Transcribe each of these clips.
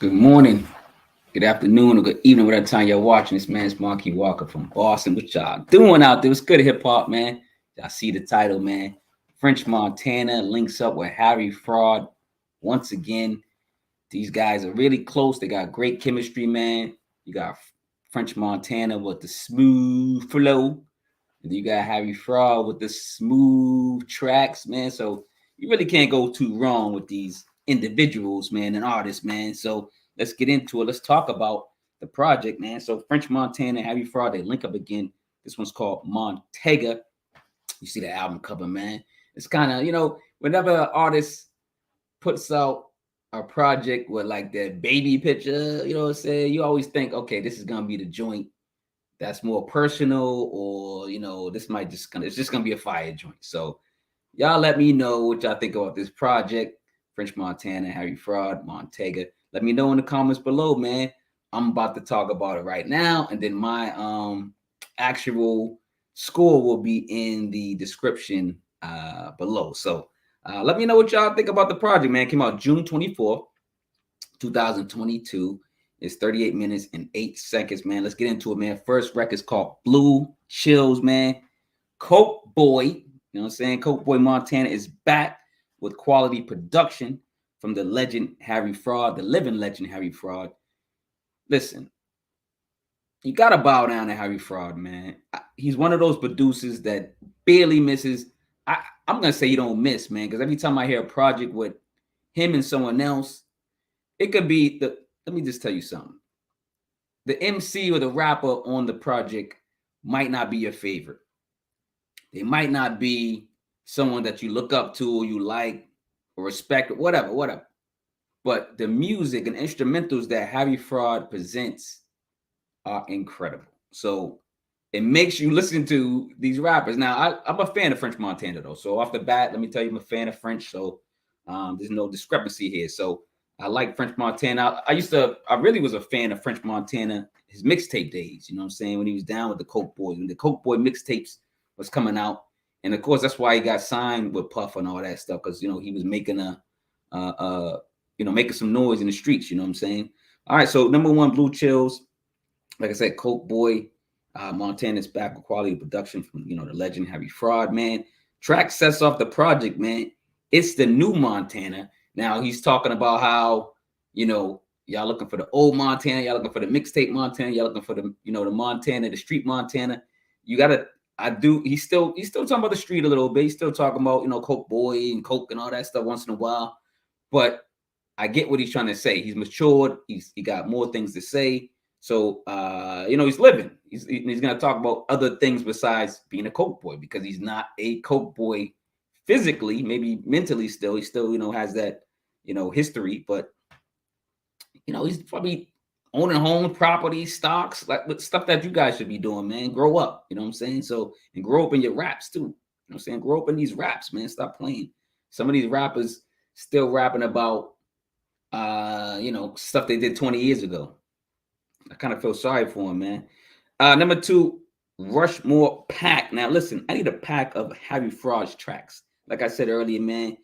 Good morning, good afternoon, or good evening, whatever time you're watching. This man's Marquis Walker from Boston. What y'all doing out there? It's good hip hop, man. Y'all see the title, man. French Montana links up with Harry Fraud once again. These guys are really close. They got great chemistry, man. You got French Montana with the smooth flow. And you got Harry Fraud with the smooth tracks, man. So you really can't go too wrong with these individuals, man, and artists, man. So let's get into it. Let's talk about the project, man. So French Montana, Harry Fraud, they link up again. This one's called Montega. You see the album cover, man. It's kind of, whenever an artist puts out a project with like that baby picture, you know what I'm saying? You always think, okay, this is gonna be the joint that's more personal, or this might it's just gonna be a fire joint. So y'all let me know what y'all think about this project. French Montana, Harry Fraud, Montega. Let me know in the comments below, man. I'm about to talk about it right now, and then my actual score will be in the description below. So let me know what y'all think about the project, man. It came out June 24th, 2022. It's 38 minutes and 8 seconds, man. Let's get into it, man. First record's called Blue Chills, man. Coke Boy, you know what I'm saying? Coke Boy Montana is back with quality production from the legend Harry Fraud, the living legend Harry Fraud. Listen, you got to bow down to Harry Fraud, man. He's one of those producers that barely misses. I'm going to say you don't miss, man, because every time I hear a project with him and someone else, it could be let me just tell you something. The MC or the rapper on the project might not be your favorite. They might not be someone that you look up to or you like or respect, or whatever. But the music and instrumentals that Harry Fraud presents are incredible. So it makes you listen to these rappers. Now, I'm a fan of French Montana, though. So off the bat, let me tell you, I'm a fan of French. So there's no discrepancy here. So I like French Montana. I really was a fan of French Montana, his mixtape days, you know what I'm saying? When he was down with the Coke Boys, when the Coke Boy mixtapes was coming out. And of course, that's why he got signed with Puff and all that stuff. Cause he was making making some noise in the streets, you know what I'm saying? All right. So number one, Blue Chills. Like I said, Coke Boy, Montana's back with quality production from, the legend Harry Fraud, man. Track sets off the project, man. It's the new Montana. Now he's talking about how, y'all looking for the old Montana, y'all looking for the mixtape Montana, y'all looking for the, the Montana, the street Montana. He's still talking about the street a little bit. He's still talking about, Coke Boy and Coke and all that stuff once in a while. But I get what he's trying to say. He's matured. He got more things to say. So, he's living. He's going to talk about other things besides being a Coke Boy, because he's not a Coke Boy physically, maybe mentally still. He still, has that, history, but, he's probably owning home property, stocks, like stuff that you guys should be doing, man. Grow up, you know what I'm saying? So, and grow up in your raps too. You know what I'm saying? Grow up in these raps, man. Stop playing. Some of these rappers still rapping about, stuff they did 20 years ago. I kind of feel sorry for him, man. Number two, Rushmore Pack. Now, listen, I need a pack of Harry Fraud's tracks. Like I said earlier, man,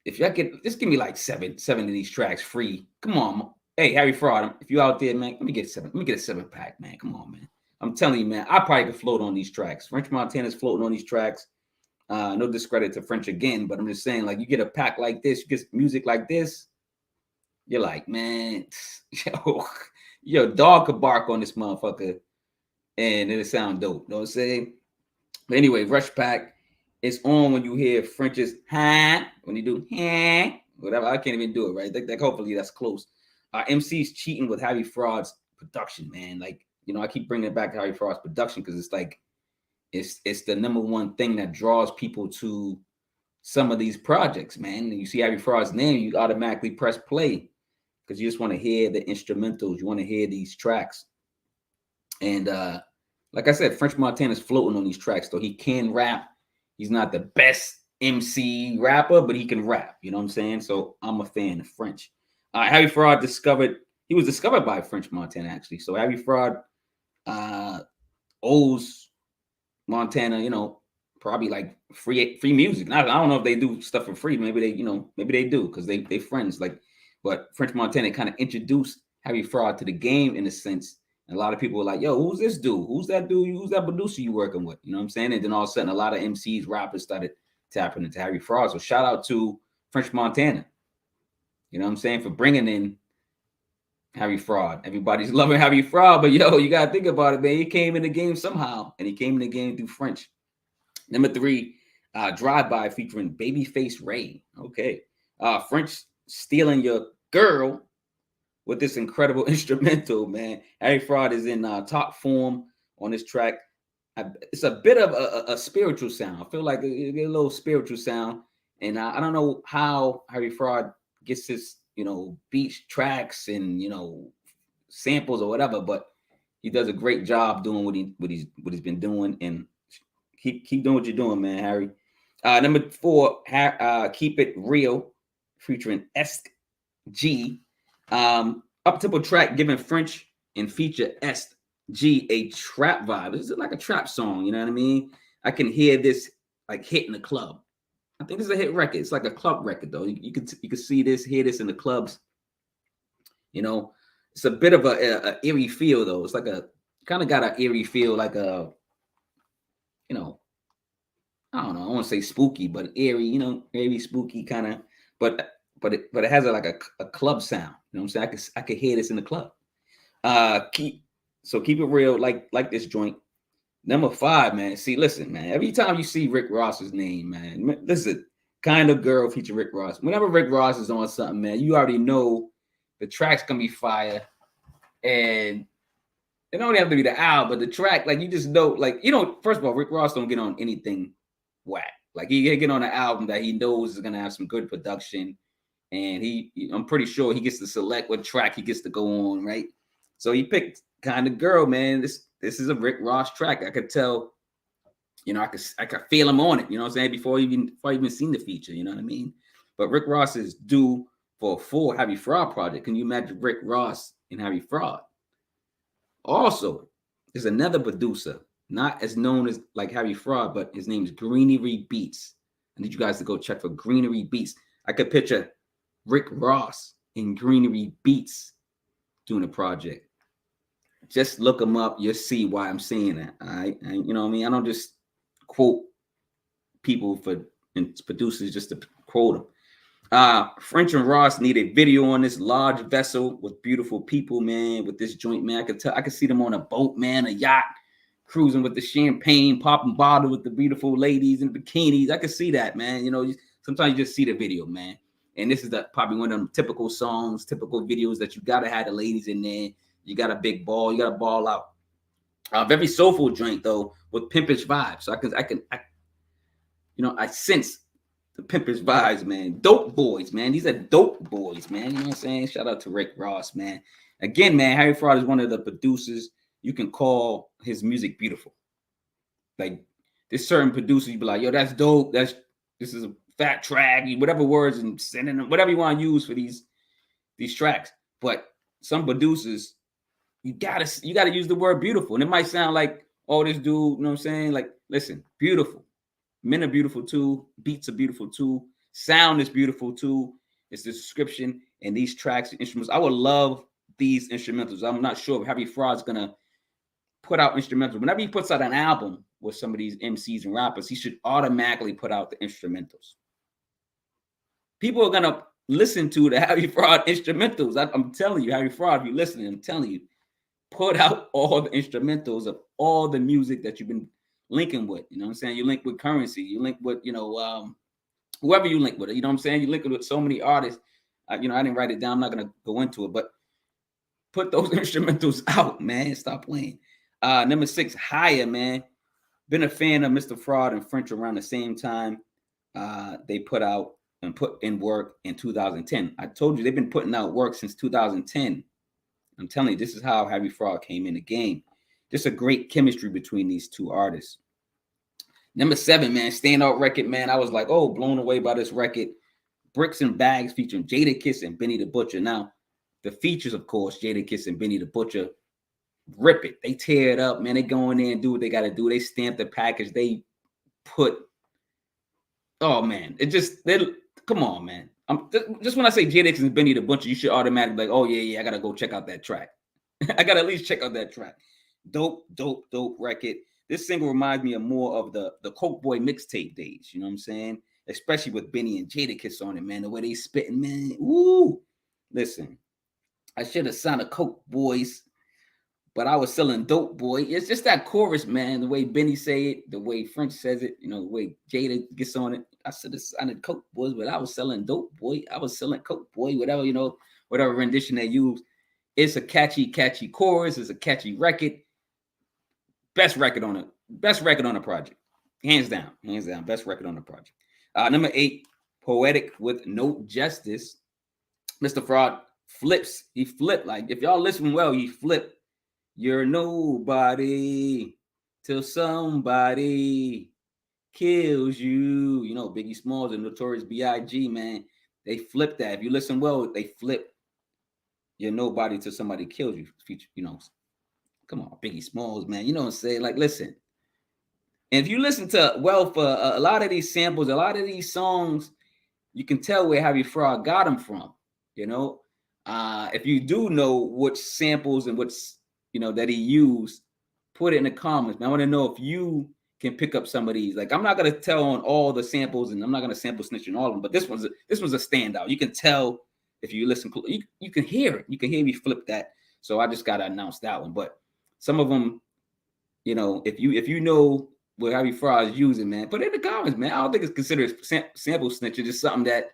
if y'all just give me like seven of these tracks free. Come on. Hey, Harry Fraud, if you out there, man, let me get seven. Let me get a 7-pack, man. Come on, man. I'm telling you, man, I probably could float on these tracks. French Montana's floating on these tracks. No discredit to French again, but I'm just saying, like, you get a pack like this, you get music like this, you're like, man, your dog could bark on this motherfucker and it'll sound dope. You know what I'm saying? But anyway, Rush Pack is on when you hear French's when you do whatever. I can't even do it, right? Like hopefully that's close. MC's cheating with Harry Fraud's production, man. Like, I keep bringing it back to Harry Fraud's production because it's like, it's the number one thing that draws people to some of these projects, man. And you see Harry Fraud's name, you automatically press play because you just want to hear the instrumentals. You want to hear these tracks. And like I said, French Montana's floating on these tracks, though. He can rap. He's not the best MC rapper, but he can rap. You know what I'm saying? So I'm a fan of French. Harry Fraud he was discovered by French Montana, actually. So Harry Fraud owes Montana, probably like free music. I don't know if they do stuff for free. Maybe they do because they friends. Like, but French Montana kind of introduced Harry Fraud to the game in a sense. And a lot of people were like, yo, who's this dude? Who's that dude? Who's that producer you working with? You know what I'm saying? And then all of a sudden, a lot of MCs, rappers started tapping into Harry Fraud. So shout out to French Montana. You know what I'm saying? For bringing in Harry Fraud. Everybody's loving Harry Fraud, but yo, you gotta think about it, man. He came in the game somehow, and he came in the game through French. Number 3, Drive By featuring BabyFace Ray. Okay. French stealing your girl with this incredible instrumental, man. Harry Fraud is in top form on this track. It's a bit of a spiritual sound. I feel like a little spiritual sound. And I don't know how Harry Fraud gets his, beach tracks and, samples or whatever, but he does a great job doing what he's been doing. And keep doing what you're doing, man, Harry. Number 4, Keep It Real featuring SG. Up-tempo track giving French and feature SG a trap vibe. This is like a trap song, you know what I mean? I can hear this like hitting the club. I think this is a hit record. It's like a club record though. You can see this, hear this in the clubs. It's a bit of a eerie feel though. It's like a kind of got an eerie feel, like a, I don't know. I want to say spooky, but eerie, eerie, spooky kind of. But it has like a club sound. You know what I'm saying? I could hear this in the club. Keep it real, like this joint. Number 5, man. See, listen, man. Every time you see Rick Ross's name, man, listen, Kind of Girl feature Rick Ross. Whenever Rick Ross is on something, man, you already know the track's gonna be fire. And it don't have to be the album, but the track, like you just know, like, first of all, Rick Ross don't get on anything whack. Like he get on an album that he knows is gonna have some good production. And I'm pretty sure he gets to select what track he gets to go on, right? So he picked Kind of Girl, man. This is a Rick Ross track. I could tell, I could feel him on it, you know what I'm saying? Before I even seen the feature, you know what I mean? But Rick Ross is due for a full Harry Fraud project. Can you imagine Rick Ross and Harry Fraud? Also, there's another producer, not as known as like Harry Fraud, but his name is Greenery Beats. I need you guys to go check for Greenery Beats. I could picture Rick Ross and Greenery Beats doing a project. Just look them up. You'll see why I'm saying that. All right. And, you know what I mean? I don't just quote people and producers just to quote them. French and Ross need a video on this large vessel with beautiful people, man, with this joint, man. I could see them on a boat, man, a yacht, cruising with the champagne, popping bottle with the beautiful ladies in bikinis. I could see that, man. Sometimes you just see the video, man. And this is probably one of them typical songs, typical videos that you gotta have the ladies in there. You got a big ball, you got to ball out. Very soulful joint though, with pimpish vibes. So I sense the pimpish vibes, man. Dope boys, man. These are dope boys, man. You know what I'm saying? Shout out to Rick Ross, man. Again, man, Harry Fraud is one of the producers. You can call his music beautiful. Like there's certain producers, you be like, yo, that's dope. This is a fat track, whatever words and sending them, whatever you want to use for these tracks. But some producers, you gotta use the word beautiful. And it might sound like, oh, this dude, you know what I'm saying? Like, listen, beautiful. Men are beautiful too. Beats are beautiful too. Sound is beautiful too. It's the description and these tracks and instruments. I would love these instrumentals. I'm not sure if Harry Fraud's gonna put out instrumentals. Whenever he puts out an album with some of these MCs and rappers, he should automatically put out the instrumentals. People are gonna listen to the Harry Fraud instrumentals. I'm telling you, Harry Fraud, if you're listening, I'm telling you, put out all the instrumentals of all the music that you've been linking with. You know what I'm saying? You link with Currency. You link with, whoever you link with. You know what I'm saying? You link with so many artists. I didn't write it down. I'm not going to go into it, but put those instrumentals out, man. Stop playing. Number 6, Higher, man. Been a fan of Mr. Fraud and French around the same time. They put out and put in work in 2010. I told you they've been putting out work since 2010. I'm telling you, this is how Harry Fraud came in the game. Just a great chemistry between these two artists. Number 7, man, standout record, man. I was like, oh, blown away by this record. Bricks and Bags featuring Jadakiss and Benny the Butcher. Now, the features, of course, Jadakiss and Benny the Butcher rip it. They tear it up, man. They go in there and do what they got to do. They stamp the package. They put, oh, man. Come on, man. Just when I say Jadakiss and Benny the Butcher, you should automatically like, oh yeah, I gotta go check out that track. I gotta at least check out that track. Dope record. This single reminds me of more of the Coke Boy mixtape days. You know what I'm saying? Especially with Benny and Jadakiss on it, man. The way they spitting, man. Woo! Listen, I should have signed a Coke Boys, but I was selling dope, boy. It's just that chorus, man. The way Benny say it, the way French says it, you know, the way Jada gets on it. I should have signed Coke Boys, but I was selling dope, boy. I was selling Coke Boy, whatever, you know, whatever rendition they use. It's a catchy chorus. It's a catchy record. Best record on it. Best record on the project. Hands down. Best record on the project. Number 8, Poetic with No Justice. Mr. Fraud flips. He flipped. Like, if y'all listen well, he flipped. You're nobody till somebody kills you. You know, Biggie Smalls and Notorious B.I.G., man. They flip that. If you listen well, they flip. You're nobody till somebody kills you. You know, come on, Biggie Smalls, man. You know what I'm saying? Like, listen. And if you listen to well for a lot of these samples, a lot of these songs, you can tell where Heavy Fraud got them from. You know, if you do know which samples and what's, you know, that he used, put it in the comments. I want to know if you can pick up some of these. Like, I'm not gonna tell on all the samples, and I'm not gonna sample snitch on all of them, but this one's a standout. You can tell if you listen. You can hear it. You can hear me flip that. So I just gotta announce that one. But some of them, you know, if you know what Heavy Fraud is using, man, put it in the comments, man. I don't think it's considered sample snitch. It's just something that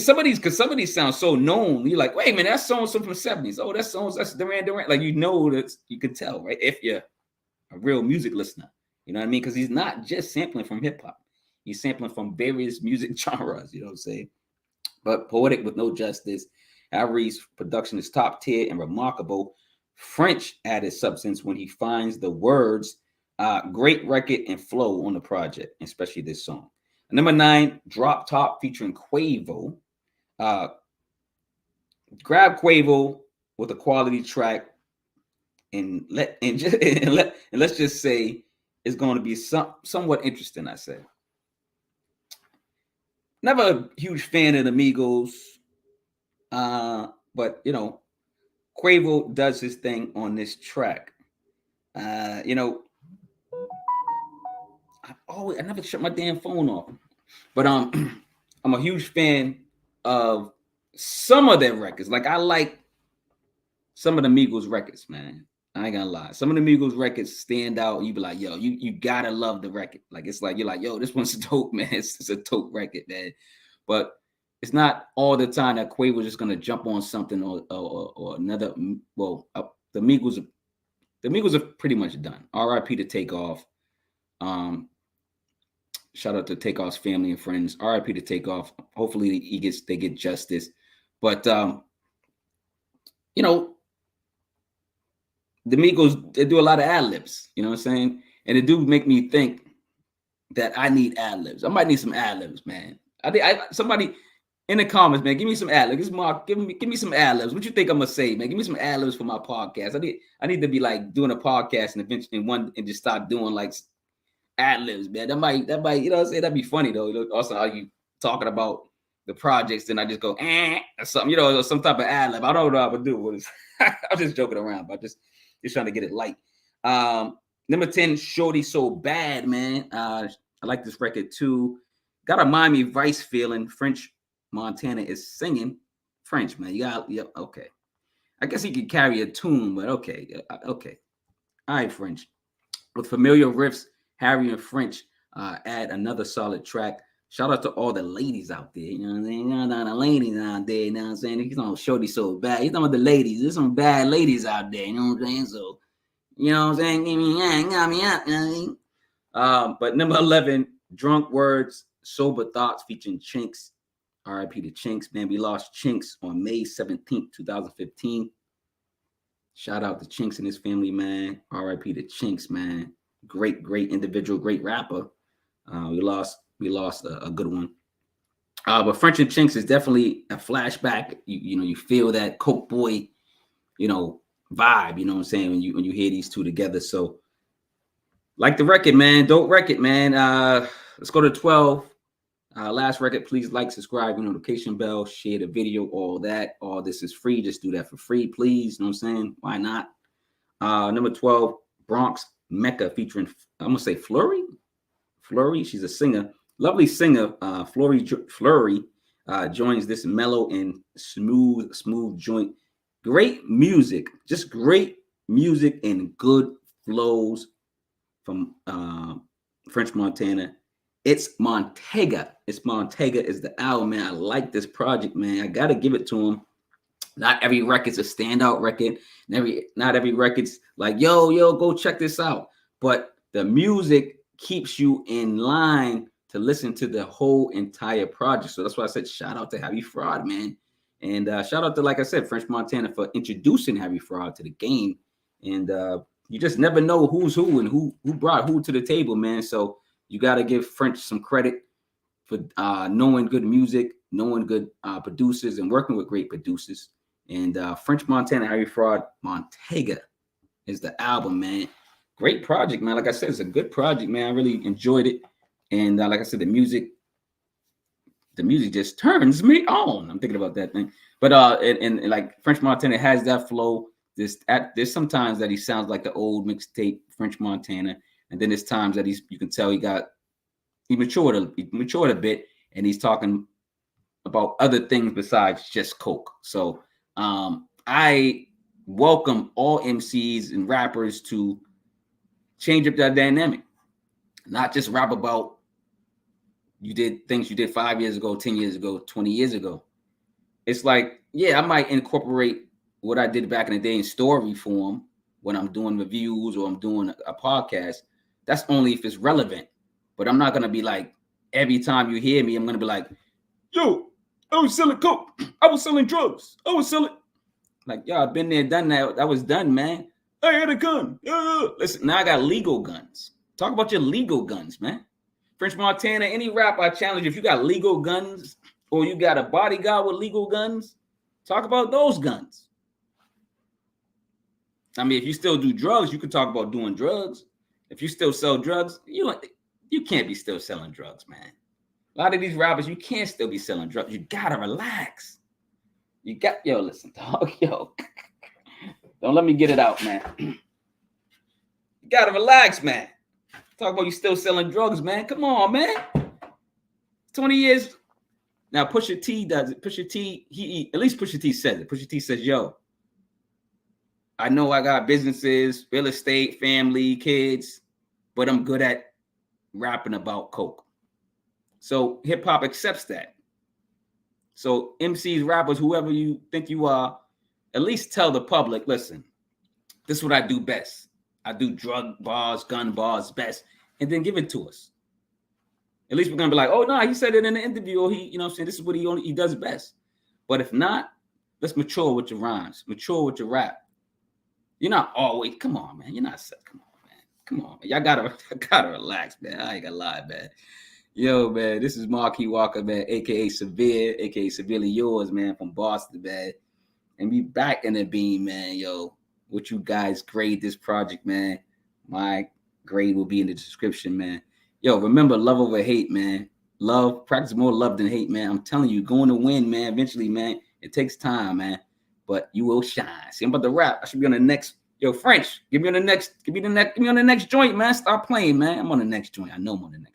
some of these sound so known. You're like, wait a minute, that song's from the 70s. Oh, that's Duran Duran. Like, you know, that you can tell, right? If you're a real music listener, you know what I mean? Because he's not just sampling from hip hop. He's sampling from various music genres, you know what I'm saying? But Poetic with No Justice. Harry's production is top tier and remarkable. French added substance when he finds the words. Great record and flow on the project, especially this song. Number 9, Drop Top featuring Quavo. Grab Quavo with a quality track, and let's just say it's going to be somewhat interesting. I say. Never a huge fan of the Migos, but you know, Quavo does his thing on this track. You know, I never shut my damn phone off. But I'm a huge fan of some of their records. Like, I like some of the Migos records, man. I ain't gonna lie. Some of the Migos records stand out. You be like, yo, you gotta love the record. Like, it's like, you're like, yo, this one's dope, man. It's a dope record, man. But it's not all the time that Quavo's just gonna jump on something or another. Well, the Migos are pretty much done. R.I.P. to Takeoff. Shout out to Takeoff's family and friends. R.I.P. to Takeoff. Hopefully they get justice. But you know, the Migos, they do a lot of ad-libs, you know what I'm saying? And it do make me think that I need ad-libs. I might need some ad-libs, man. Somebody in the comments, man, give me some ad-libs. Mark, give me some ad-libs. What you think I'm gonna say, man? Give me some ad-libs for my podcast. I need to be like doing a podcast and eventually and just start doing like ad-libs, man. That might, you know what I'm saying? That'd be funny though. You know, also, how you talking about the projects, then I just go or something, you know, some type of ad-lib. I don't know what I would do. I'm just joking around, but just trying to get it light. Number 10, Shorty So Bad, man. I like this record too. Got a Miami Vice feeling. French Montana is singing French, man. Okay. I guess he could carry a tune, but okay. All right, French. With familiar riffs, Harry and French add another solid track. Shout out to all the ladies out there. You know what I'm saying? You know, the ladies out there. You know what I'm saying? He's on Shorty So Bad. He's talking about the ladies. There's some bad ladies out there. You know what I'm saying? So, you know what I'm saying? Got me up. You know? But number 11, Drunk Words, Sober Thoughts featuring Chinx. R.I.P. to Chinx, man. We lost Chinx on May 17th, 2015. Shout out to Chinx and his family, man. R.I.P. to Chinx, man. Great individual, great rapper. We lost a good one. But French and Chinx is definitely a flashback. You know, you feel that Coke Boy, you know, vibe, you know what I'm saying, when you hear these two together. So like the record, man. Dope record, man. Let's go to 12. Last record, please like, subscribe, notification bell, share the video, all that. All this is free. Just do that for free, please. You know what I'm saying? Why not? Number 12, Bronx Mecca featuring, I'm going to say Flurry. Flurry, she's a singer. Lovely singer. Flurry joins this mellow and smooth joint. Great music. Just great music and good flows from French Montana. It's Montega. Montega is the album, man. I like this project, man. I got to give it to him. Not every record's a standout record. Not every record's like, yo, go check this out. But the music keeps you in line to listen to the whole entire project. So that's why I said shout out to Heavy Fraud, man. And shout out to, like I said, French Montana for introducing Heavy Fraud to the game. And you just never know who's who and who brought who to the table, man. So you got to give French some credit for knowing good music, knowing good producers, and working with great producers. And French Montana, Heavy Fraud, Montega is the album, man. Great project, man. Like I said, it's a good project, man. I really enjoyed it. And like I said, the music just turns me on. I'm thinking about that thing. But and like French Montana has that flow. There's sometimes that he sounds like the old mixtape French Montana. And then there's times that you can tell he matured a bit, and he's talking about other things besides just coke. So I welcome all MCs and rappers to change up that dynamic, not just rap about you did things you did 5 years ago, 10 years ago, 20 years ago. It's like, yeah, I might incorporate what I did back in the day in story form when I'm doing reviews or I'm doing a podcast. That's only if it's relevant. But I'm not going to be like, every time you hear me, I'm going to be like, yo, I was selling coke. I was selling drugs. I was selling. Like, yo, I've been there, done that. That was done, man. I had a gun. Listen, now I got legal guns. Talk about your legal guns, man. French Montana, any rap I challenge, if you got legal guns or you got a bodyguard with legal guns, talk about those guns. I mean, if you still do drugs, you can talk about doing drugs. If you still sell drugs, you can't be still selling drugs, man. A lot of these rappers, you can't still be selling drugs. You gotta relax. Listen, dog, don't let me get it out, man. You gotta relax, man. Talk about you still selling drugs, man. Come on, man. 20 years. Now, Pusha T does it. Pusha T, at least Pusha T says it. Pusha T says, yo, I know I got businesses, real estate, family, kids, but I'm good at rapping about coke. So hip hop accepts that. So MCs, rappers, whoever you think you are, at least tell the public, listen, this is what I do best. I do drug bars, gun bars best, and then give it to us. At least we're gonna be like, oh no, he said it in the interview, or he, what I'm saying, this is what he does best. But if not, let's mature with your rhymes, mature with your rap. You're not always, come on, man. You're not set. Come on, man. Come on, man. Y'all gotta relax, man. I ain't gonna lie, man. Yo, man, this is Marquis Walker, man, aka Severe, aka Cincerely Yours, man, from Boston, man. And we back in the beam, man. Yo, what you guys grade this project, man? My grade will be in the description, man. Yo, remember, love over hate, man. Practice more love than hate, man. I'm telling you, going to win, man. Eventually, man. It takes time, man. But you will shine. See, I'm about to rap. I should be on the next. Yo, French, give me on the next joint, man. Stop playing, man. I'm on the next joint. I know I'm on the next joint.